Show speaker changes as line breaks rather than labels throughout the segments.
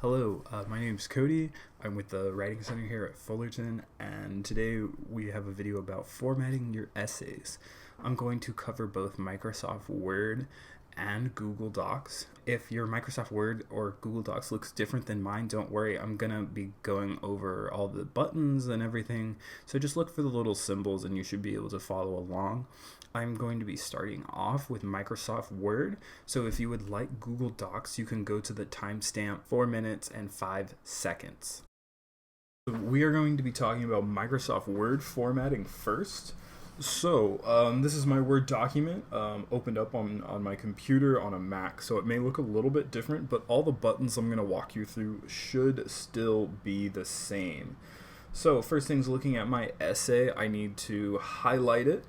Hello, my name is Cody. I'm with the Writing Center here at Fullerton, and today we have a video about formatting your essays. I'm going to cover both Microsoft Word and Google Docs. If your Microsoft Word or Google Docs looks different than mine, don't worry. I'm going to be going over all the buttons and everything, so just look for the little symbols and you should be able to follow along. I'm going to be starting off with Microsoft Word. So if you would like Google Docs, you can go to the timestamp 4 minutes and 5 seconds. We are going to be talking about Microsoft Word formatting first. So this is my Word document opened up on my computer on a Mac, so it may look a little bit different, but all the buttons I'm going to walk you through should still be the same. So first things, looking at my essay, I need to highlight it.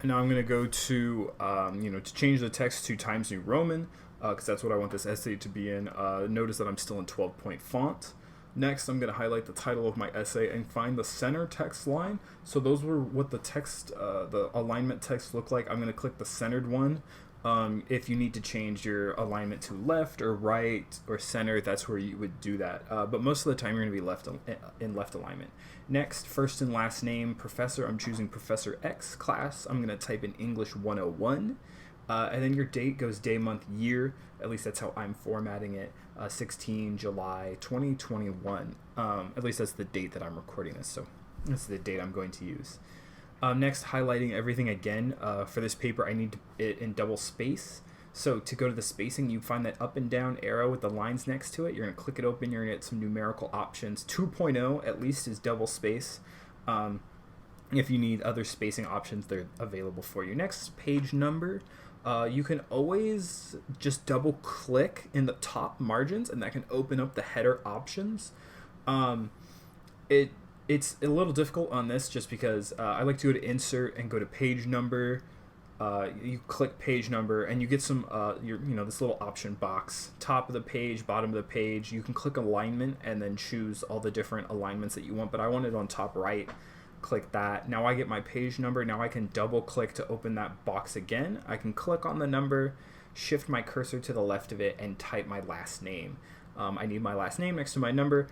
And now I'm going to go to, to change the text to Times New Roman, because that's what I want this essay to be in. Notice that I'm still in 12-point font. Next, I'm going to highlight the title of my essay and find the center text line. So those were what the text, the alignment text looked like. I'm going to click the centered one. If you need to change your alignment to left or right or center, that's where you would do that. But most of the time, you're going to be left in left alignment. Next, first and last name, professor. I'm choosing Professor X class. I'm going to type in English 101. And then your date goes day, month, year. At least that's how I'm formatting it. 16 July 2021. At least that's the date that I'm recording this. So that's the date I'm going to use. Next, highlighting everything again. For this paper, I need it in double space. So to go to the spacing, you find that up and down arrow with the lines next to it. You're going to click it open. You're going to get some numerical options. 2.0 at least is double space. If you need other spacing options, they're available for you. Next, page number. You can always just double click in the top margins, and that can open up the header options. It's a little difficult on this just because I like to go to insert and go to page number. You click page number and you get some this little option box, top of the page, bottom of the page. You can click alignment and then choose all the different alignments that you want, but I want it on top right. Click that. Now I get my page number. Now I can double click to open that box again. I can click on the number, shift my cursor to the left of it, and type my last name. I need my last name next to my number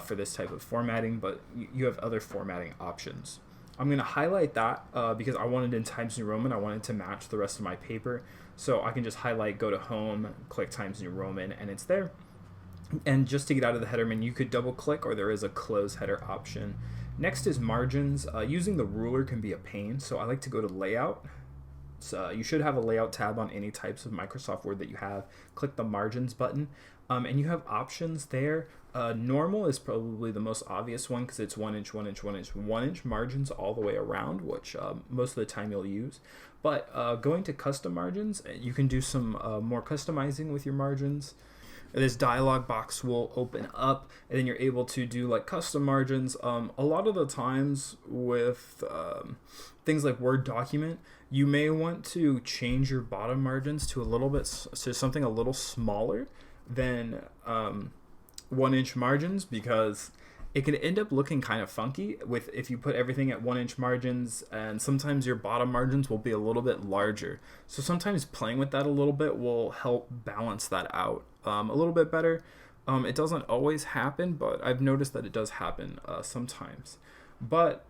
for this type of formatting, but you have other formatting options. I'm going to highlight that because I want it in Times New Roman. I want it to match the rest of my paper. So I can just highlight, go to home, click Times New Roman, and it's there. And just to get out of the header menu, you could double click, or there is a close header option. Next is margins. Using the ruler can be a pain, so I like to go to layout. So you should have a layout tab on any types of Microsoft Word that you have. Click the margins button, and you have options there. Normal is probably the most obvious one because it's 1 inch, 1 inch, 1 inch, 1 inch margins all the way around, which most of the time you'll use. But going to custom margins, you can do some more customizing with your margins. This dialog box will open up, and then you're able to do like custom margins. A lot of the times with things like Word document, you may want to change your bottom margins to something a little smaller than 1 inch margins, because it can end up looking kind of funky if you put everything at 1 inch margins, and sometimes your bottom margins will be a little bit larger. So sometimes playing with that a little bit will help balance that out a little bit better. It doesn't always happen, but I've noticed that it does happen sometimes. But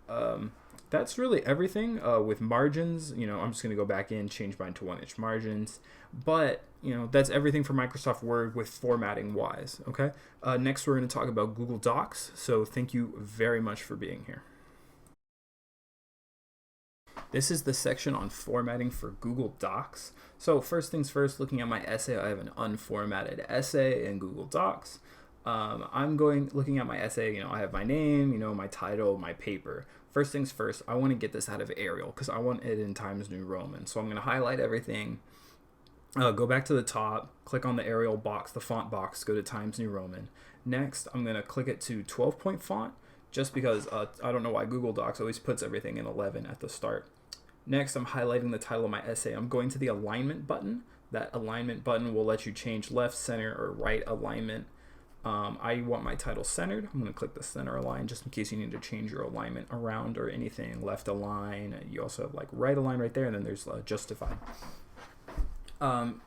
that's really everything with margins. I'm just going to go back in, change mine to 1 inch margins. But that's everything for Microsoft Word with formatting wise. Okay. Next, we're going to talk about Google Docs. So thank you very much for being here. This is the section on formatting for Google Docs. So first things first, looking at my essay, I have an unformatted essay in Google Docs. Looking at my essay, I have my name, my title, my paper. First things first, I want to get this out of Arial because I want it in Times New Roman. So I'm going to highlight everything, go back to the top, click on the Arial box, the font box, go to Times New Roman. Next, I'm going to click it to 12-point font just because I don't know why Google Docs always puts everything in 11 at the start. Next, I'm highlighting the title of my essay. I'm going to the alignment button. That alignment button will let you change left, center, or right alignment. I want my title centered. I'm going to click the center align just in case you need to change your alignment around or anything. Left align. You also have like right align right there, and then there's justified.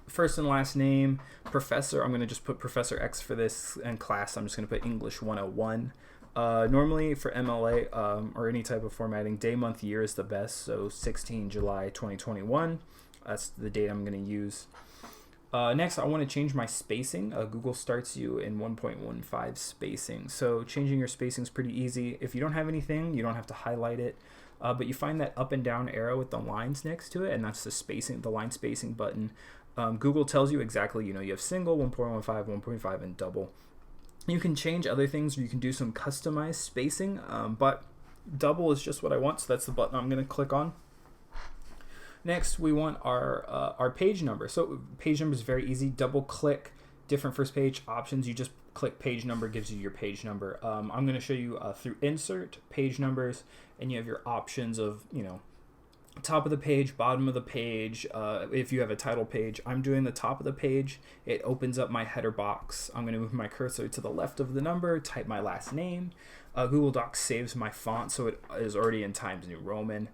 First and last name, professor, I'm going to just put Professor X for this, and class, I'm just going to put English 101. Normally for MLA or any type of formatting, day, month, year is the best, so 16 July 2021, that's the date I'm going to use. Next, I want to change my spacing. Google starts you in 1.15 spacing, so changing your spacing is pretty easy. If you don't have anything, you don't have to highlight it. But you find that up and down arrow with the lines next to it, and that's the spacing, the line spacing button. Google tells you exactly, you have single, 1.15, 1.5, and double. You can change other things, or you can do some customized spacing, but double is just what I want, so that's the button I'm going to click on. Next, we want our page number. So page number is very easy. Double click different first page options. You just click page number, gives you your page number. I'm going to show you through insert, page numbers, and you have your options of, top of the page, bottom of the page. If you have a title page, I'm doing the top of the page. It opens up my header box. I'm going to move my cursor to the left of the number, type my last name. Google Docs saves my font, so it is already in Times New Roman.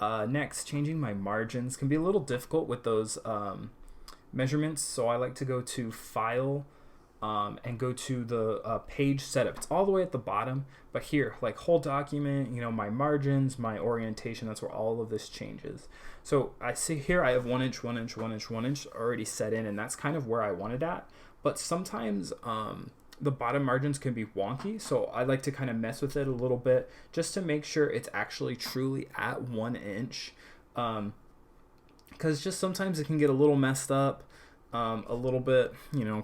Next, changing my margins can be a little difficult with those measurements, so I like to go to File and go to the page setup. It's all the way at the bottom, but here, like whole document, my margins, my orientation, that's where all of this changes. So I see here I have 1 inch, 1 inch, 1 inch, 1 inch already set in, and that's kind of where I want it at. But sometimes the bottom margins can be wonky, so I like to kind of mess with it a little bit just to make sure it's actually truly at 1 inch, because just sometimes it can get a little messed up, a little bit,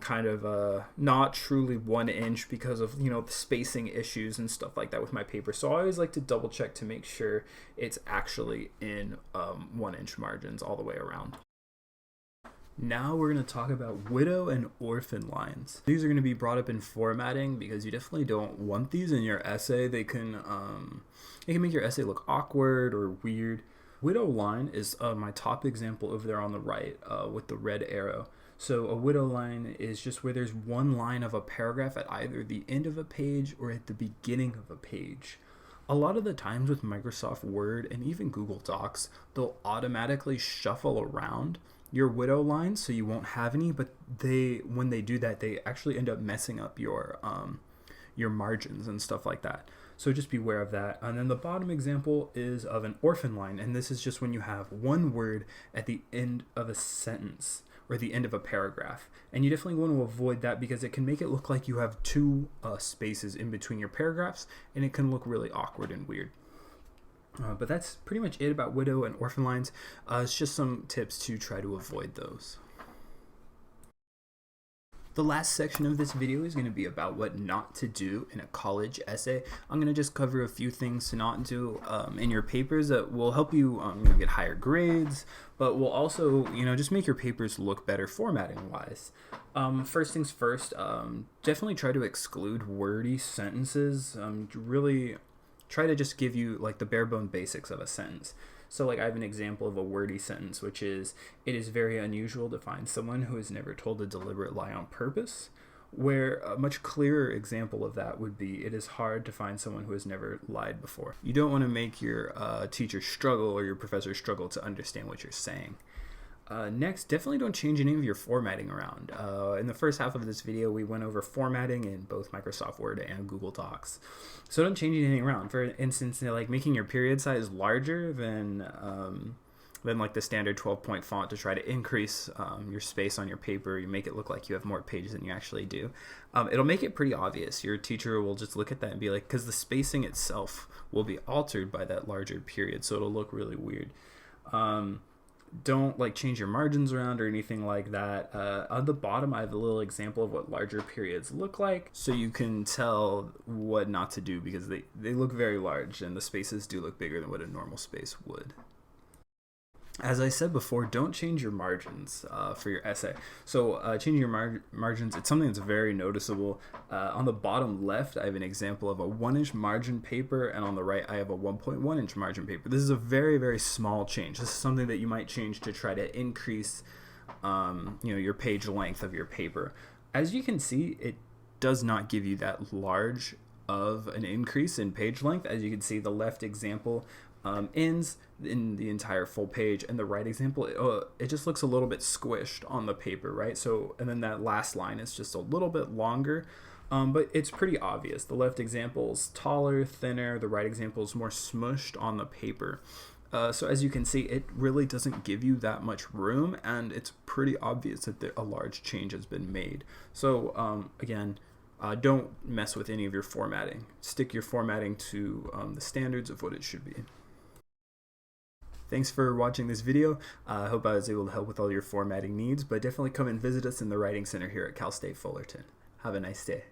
kind of not truly 1 inch because of the spacing issues and stuff like that with my paper. So I always like to double check to make sure it's actually in 1 inch margins all the way around. Now we're going to talk about widow and orphan lines. These are going to be brought up in formatting because you definitely don't want these in your essay. They can make your essay look awkward or weird. Widow line is my top example over there on the right with the red arrow. So a widow line is just where there's one line of a paragraph at either the end of a page or at the beginning of a page. A lot of the times with Microsoft Word and even Google Docs, they'll automatically shuffle around your widow lines so you won't have any, but when they do that, they actually end up messing up your margins and stuff like that. So just beware of that. And then the bottom example is of an orphan line, and this is just when you have one word at the end of a sentence or the end of a paragraph. And you definitely want to avoid that because it can make it look like you have two spaces in between your paragraphs, and it can look really awkward and weird. But that's pretty much it about widow and orphan lines. It's just some tips to try to avoid those. The last section of this video is going to be about what not to do in a college essay. I'm going to just cover a few things to not do in your papers that will help you get higher grades, but will also just make your papers look better formatting wise. First things first, definitely try to exclude wordy sentences. Really try to just give you like the bare bone basics of a sentence. So like I have an example of a wordy sentence, which is, it is very unusual to find someone who has never told a deliberate lie on purpose, where a much clearer example of that would be, it is hard to find someone who has never lied before. You don't want to make your teacher struggle or your professor struggle to understand what you're saying. Next, definitely don't change any of your formatting around. In the first half of this video, we went over formatting in both Microsoft Word and Google Docs. So don't change anything around. For instance, like making your period size larger than like the standard 12-point font to try to increase your space on your paper. You make it look like you have more pages than you actually do. It'll make it pretty obvious. Your teacher will just look at that and be like, because the spacing itself will be altered by that larger period, so it'll look really weird. Don't like change your margins around or anything like that. On the bottom, I have a little example of what larger periods look like, so you can tell what not to do because they look very large and the spaces do look bigger than what a normal space would. As I said before, don't change your margins for your essay. So changing your margins, it's something that's very noticeable. On the bottom left, I have an example of a 1-inch margin paper, and on the right, I have a 1.1-inch margin paper. This is a very, very small change. This is something that you might change to try to increase your page length of your paper. As you can see, it does not give you that large of an increase in page length. As you can see, the left example, ends in the entire full page, and the right example, it just looks a little bit squished on the paper, right? So, and then that last line is just a little bit longer, but it's pretty obvious. The left example is taller, thinner. The right example is more smushed on the paper. So as you can see, it really doesn't give you that much room, and it's pretty obvious that a large change has been made. So again, don't mess with any of your formatting. Stick your formatting to the standards of what it should be. Thanks for watching this video. I hope I was able to help with all your formatting needs, but definitely come and visit us in the Writing Center here at Cal State Fullerton. Have a nice day.